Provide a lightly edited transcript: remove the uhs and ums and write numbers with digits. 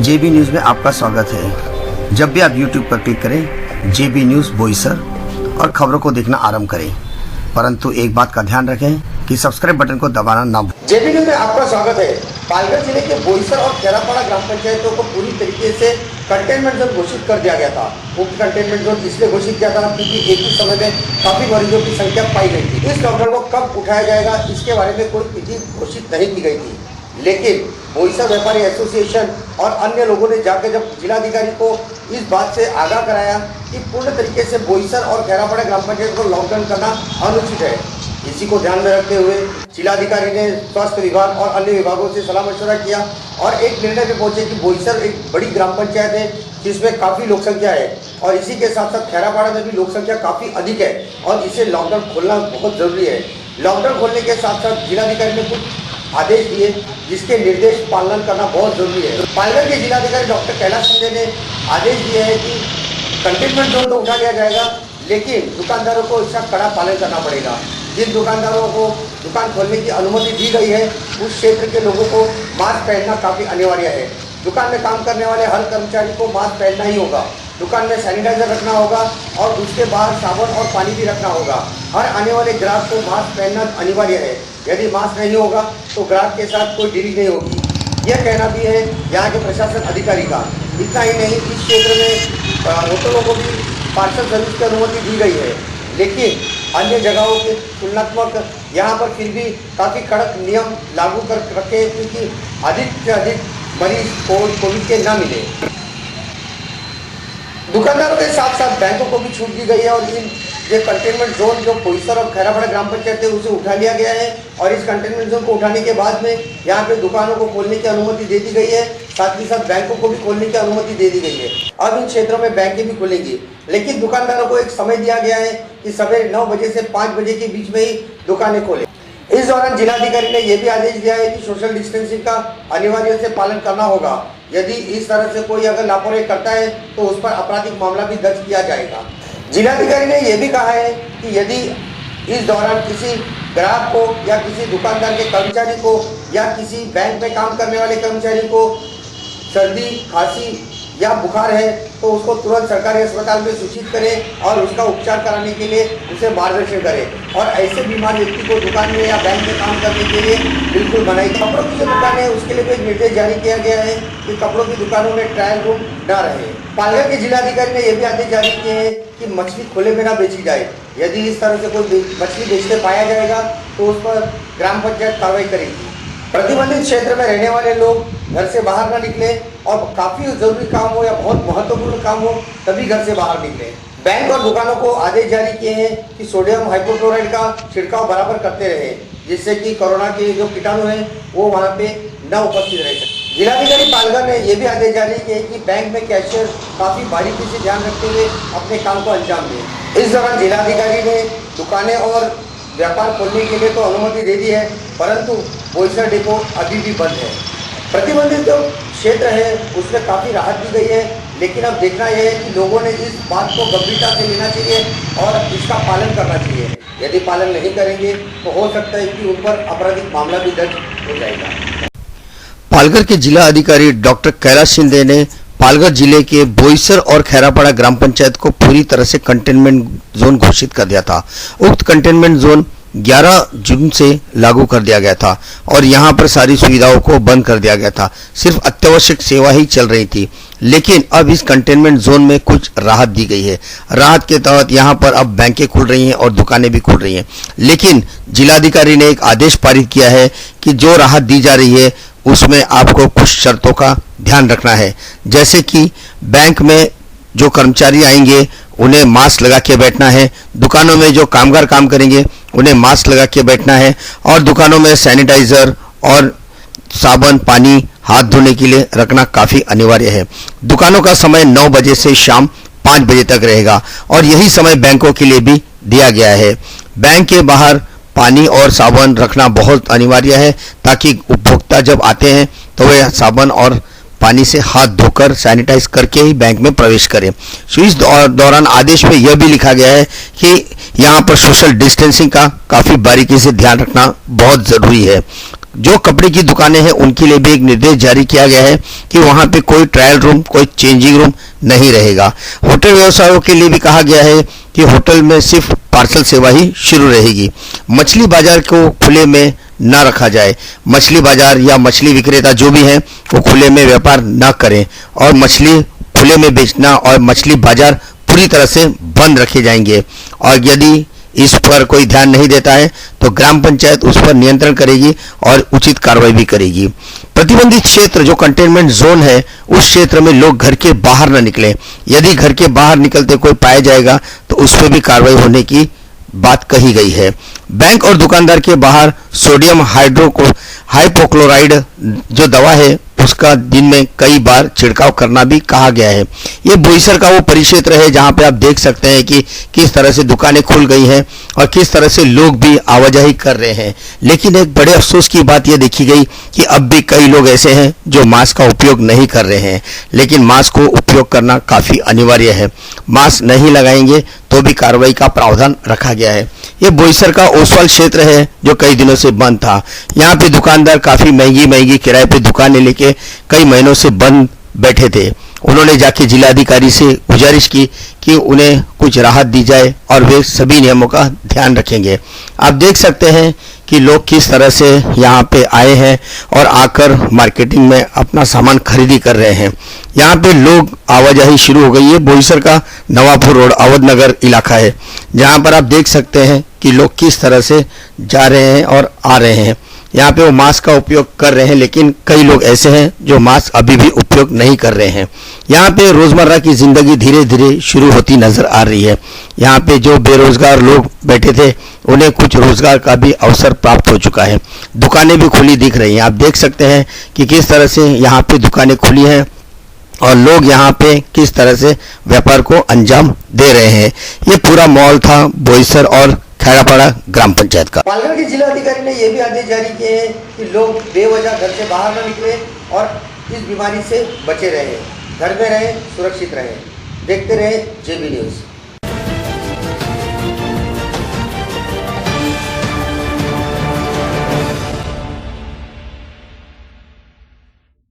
जेबी news में आपका स्वागत है। जब भी आप YouTube पर क्लिक करें जेबी न्यूज़ बोईसर और खबरों को देखना आरंभ करें, परंतु एक बात का ध्यान रखें कि सब्सक्राइब बटन को दबाना ना भूलें। जेबी न्यूज़ में आपका स्वागत है। पालघर जिले के बोईसर और खेरापाड़ा ग्राम पंचायतों को पूरी तरीके से कंटेनमेंट जोन घोषित कर दिया गया था। मुख्य कंटेनमेंट जोन इसलिए घोषित किया था क्योंकि एक ही समय में काफी मरीजों की संख्या पाई गई थी। इस लॉकडाउन को कब उठाया जाएगा इसके बारे में कोई तिथि घोषित नहीं की गई थी, लेकिन बोईसर व्यापारी एसोसिएशन और अन्य लोगों ने जाकर जब जिलाधिकारी को इस बात से आगाह कराया कि पूर्ण तरीके से बोईसर और खेरापाड़ा ग्राम पंचायत को लॉकडाउन करना अनुचित है, इसी को ध्यान में रखते हुए जिलाधिकारी ने स्वास्थ्य विभाग और अन्य विभागों से सलाह मशवरा किया और एक निर्णय पे पहुंचे कि बोईसर एक बड़ी ग्राम पंचायत है जिसमें काफ़ी लोक संख्या है और इसी के साथ साथ खेरापाड़ा में भी लोक संख्या काफ़ी अधिक है और इसे लॉकडाउन खोलना बहुत ज़रूरी है। लॉकडाउन खोलने के साथ साथ जिलाधिकारी ने कुछ आदेश दिए जिसके निर्देश पालन करना बहुत जरूरी है। पालघर के जिलाधिकारी डॉक्टर कैलाश शिंदे ने आदेश दिए हैं कि कंटेनमेंट जोन तो उठा लिया जाएगा, लेकिन दुकानदारों को इसका कड़ा पालन करना पड़ेगा। जिन दुकानदारों को दुकान खोलने की अनुमति दी गई है उस क्षेत्र के लोगों को मास्क पहनना काफ़ी अनिवार्य है। दुकान में काम करने वाले हर कर्मचारी को मास्क पहनना ही होगा। दुकान में सैनिटाइजर रखना होगा और उसके बाहर साबुन और पानी भी रखना होगा। हर आने वाले ग्राहक को मास्क पहनना अनिवार्य है। यदि मास्क नहीं होगा तो ग्राहक के साथ कोई डीलिंग नहीं होगी, यह कहना भी है यहाँ के प्रशासन अधिकारी का। इतना ही नहीं, इस क्षेत्र में होटलों को भी पार्सल सर्विस की अनुमति दी गई है, लेकिन अन्य जगहों के तुलनात्मक यहाँ पर फिर भी काफ़ी कड़क नियम लागू कर रखे क्योंकि अधिक से अधिक मरीज कोविड के न मिले। दुकानदारों के साथ साथ बैंकों को भी छूट दी गई है और इन ये कंटेनमेंट जोन जो बोईसर और खेरापाड़ा ग्राम पंचायत है उसे उठा लिया गया है और इस कंटेनमेंट जोन को उठाने के बाद में यहाँ पे दुकानों को खोलने की अनुमति दे दी गई है, साथ ही साथ बैंकों को भी खोलने की अनुमति दे दी गई है। अब इन क्षेत्रों में बैंकें भी खुलेंगी, लेकिन दुकानदारों को एक समय दिया गया है कि सवेरे 9 बजे से 5 बजे के बीच में ही दुकानें खोलें। इस दौरान जिलाधिकारी ने यह भी आदेश दिया है कि सोशल डिस्टेंसिंग का अनिवार्य से पालन करना होगा। यदि इस तरह से कोई अगर लापरवाही करता है तो उस पर आपराधिक मामला भी दर्ज किया जाएगा। जिलाधिकारी ने यह भी कहा है कि यदि इस दौरान किसी ग्राहक को या किसी दुकानदार के कर्मचारी को या किसी बैंक में काम करने वाले कर्मचारी को सर्दी, खांसी या बुखार है तो उसको तुरंत सरकारी अस्पताल में सूचित करें और उसका उपचार कराने के लिए उसे मार्गदर्शन करें और ऐसे बीमार व्यक्ति को दुकान में या बैंक में काम करने के लिए बिल्कुल मनाही। कपड़ों की जो दुकान है उसके लिए भी एक निर्देश जारी किया गया है कि कपड़ों की दुकानों में ट्रायल रूम न रहे। पालघर के जिलाधिकारी ने यह भी आदेश जारी किए हैं कि मछली खुले में न बेची जाए। यदि इस तरह से कोई मछली बेचते पाया जाएगा तो उस पर ग्राम पंचायत कार्रवाई करेगी। प्रतिबंधित क्षेत्र में रहने वाले लोग घर से बाहर न निकले और काफ़ी जरूरी काम हो या बहुत महत्वपूर्ण काम हो तभी घर से बाहर निकले। बैंक और दुकानों को आदेश जारी किए हैं कि सोडियम हाइपोक्लोराइड का छिड़काव बराबर करते रहे जिससे कि कोरोना के जो कीटाणु हैं वो वहाँ पे न उपस्थित रह सके। जिलाधिकारी पालघर ने यह भी आदेश जारी किए कि बैंक में कैशियर काफ़ी बारीकी से ध्यान रखते हुए अपने काम को अंजाम दें। इस दौरान जिलाधिकारी ने दुकानें और व्यापार खोलने के लिए तो अनुमति दे दी है, परंतु बोईसर डिपो अभी भी बंद है। प्रतिबंधित जो क्षेत्र है उसमें काफ़ी राहत दी गई है, लेकिन अब देखना यह है कि लोगों ने इस बात को गंभीरता से लेना चाहिए और इसका पालन करना चाहिए। यदि पालन नहीं करेंगे तो हो सकता है कि उन पर आपराधिक मामला भी दर्ज हो जाएगा। पालघर के जिला अधिकारी डॉक्टर कैलाश शिंदे ने पालघर जिले के बोईसर और खेरापाड़ा ग्राम पंचायत को पूरी तरह से कंटेनमेंट जोन घोषित कर दिया था। उक्त कंटेनमेंट जोन 11 जून से लागू कर दिया गया था और यहां पर सारी सुविधाओं को बंद कर दिया गया था। सिर्फ अत्यावश्यक सेवा ही चल रही थी, लेकिन अब इस कंटेनमेंट जोन में कुछ राहत दी गई है। राहत के तहत यहां पर अब बैंकें खुल रही हैं और दुकानें भी खुल रही हैं, लेकिन जिलाधिकारी ने एक आदेश पारित किया है कि जो राहत दी जा रही है उसमें आपको कुछ शर्तों का ध्यान रखना है। जैसे कि बैंक में जो कर्मचारी आएंगे उन्हें मास्क लगा के बैठना है, दुकानों में जो कामगार काम करेंगे उन्हें मास्क लगा के बैठना है और दुकानों में सैनिटाइजर और साबुन, पानी हाथ धोने के लिए रखना काफ़ी अनिवार्य है। दुकानों का समय 9 बजे से शाम 5 बजे तक रहेगा और यही समय बैंकों के लिए भी दिया गया है। बैंक के बाहर पानी और साबुन रखना बहुत अनिवार्य है ताकि उपभोक्ता जब आते हैं तो वे साबुन और पानी से हाथ धोकर सैनिटाइज करके ही बैंक में प्रवेश करें। इस दौरान आदेश में यह भी लिखा गया है कि यहाँ पर सोशल डिस्टेंसिंग का काफ़ी बारीकी से ध्यान रखना बहुत ज़रूरी है। जो कपड़े की दुकानें हैं उनके लिए भी एक निर्देश जारी किया गया है कि वहां पे कोई ट्रायल रूम, कोई चेंजिंग रूम नहीं रहेगा। होटल व्यवसायों के लिए भी कहा गया है कि होटल में सिर्फ पार्सल सेवा ही शुरू रहेगी। मछली बाजार को खुले में न रखा जाए। मछली बाजार या मछली विक्रेता जो भी हैं वो खुले में व्यापार न करें और मछली खुले में बेचना और मछली बाजार पूरी तरह से बंद रखे जाएंगे। और यदि इस पर कोई ध्यान नहीं देता है तो ग्राम पंचायत उस पर नियंत्रण करेगी और उचित कार्रवाई भी करेगी। प्रतिबंधित क्षेत्र जो कंटेनमेंट जोन है उस क्षेत्र में लोग घर के बाहर न निकलें। यदि घर के बाहर निकलते कोई पाया जाएगा तो उस पर भी कार्रवाई होने की बात कही गई है। बैंक और दुकानदार के बाहर सोडियम हाइपोक्लोराइड जो दवा है उसका दिन में कई बार छिड़काव करना भी कहा गया है। ये बोईसर का वो परिक्षेत्र है जहां पे आप देख सकते हैं कि किस तरह से दुकानें खुल गई हैं और किस तरह से लोग भी आवाजाही कर रहे हैं। लेकिन एक बड़े अफसोस की बात यह देखी गई कि अब भी कई लोग ऐसे हैं जो मास्क का उपयोग नहीं कर रहे हैं। लेकिन मास्क को उपयोग करना काफी अनिवार्य है। मास्क नहीं लगाएंगे तो भी कार्रवाई का प्रावधान रखा गया है। ये बोईसर का ओसवाल क्षेत्र है जो कई दिनों से बंद था। यहाँ पे दुकानदार काफी महंगी किराए पे दुकानें लेके कई महीनों से बंद बैठे थे। उन्होंने जाके जिलाधिकारी से गुजारिश की कि उन्हें कुछ राहत दी जाए और वे सभी नियमों का ध्यान रखेंगे। आप देख सकते हैं कि लोग किस तरह से यहाँ पे आए हैं और आकर मार्केटिंग में अपना सामान खरीदी कर रहे हैं। यहाँ पे लोग आवाजाही शुरू हो गई है। बोईसर का नवापुर रोड अवध नगर इलाका है जहाँ पर आप देख सकते हैं कि लोग किस तरह से जा रहे हैं और आ रहे हैं। यहाँ पे वो मास्क का उपयोग कर रहे हैं लेकिन कई लोग ऐसे हैं जो मास्क अभी भी उपयोग नहीं कर रहे हैं। यहाँ पे रोजमर्रा की जिंदगी धीरे धीरे शुरू होती नजर आ रही है। यहाँ पे जो बेरोजगार लोग बैठे थे उन्हें कुछ रोजगार का भी अवसर प्राप्त हो चुका है। दुकानें भी खुली दिख रही हैं। आप देख सकते हैं कि किस तरह से यहाँ पे दुकानें खुली हैं और लोग यहाँ पे किस तरह से व्यापार को अंजाम दे रहे हैं। ये पूरा माहौल था बोईसर और खैरापाड़ा ग्राम पंचायत का। पालघर के जिलाधिकारी ने यह भी आदेश जारी किए हैं कि लोग बेवजह घर से बाहर न निकले और इस बीमारी से बचे रहें, घर में रहें, सुरक्षित रहें। देखते रहें जेबी न्यूज़।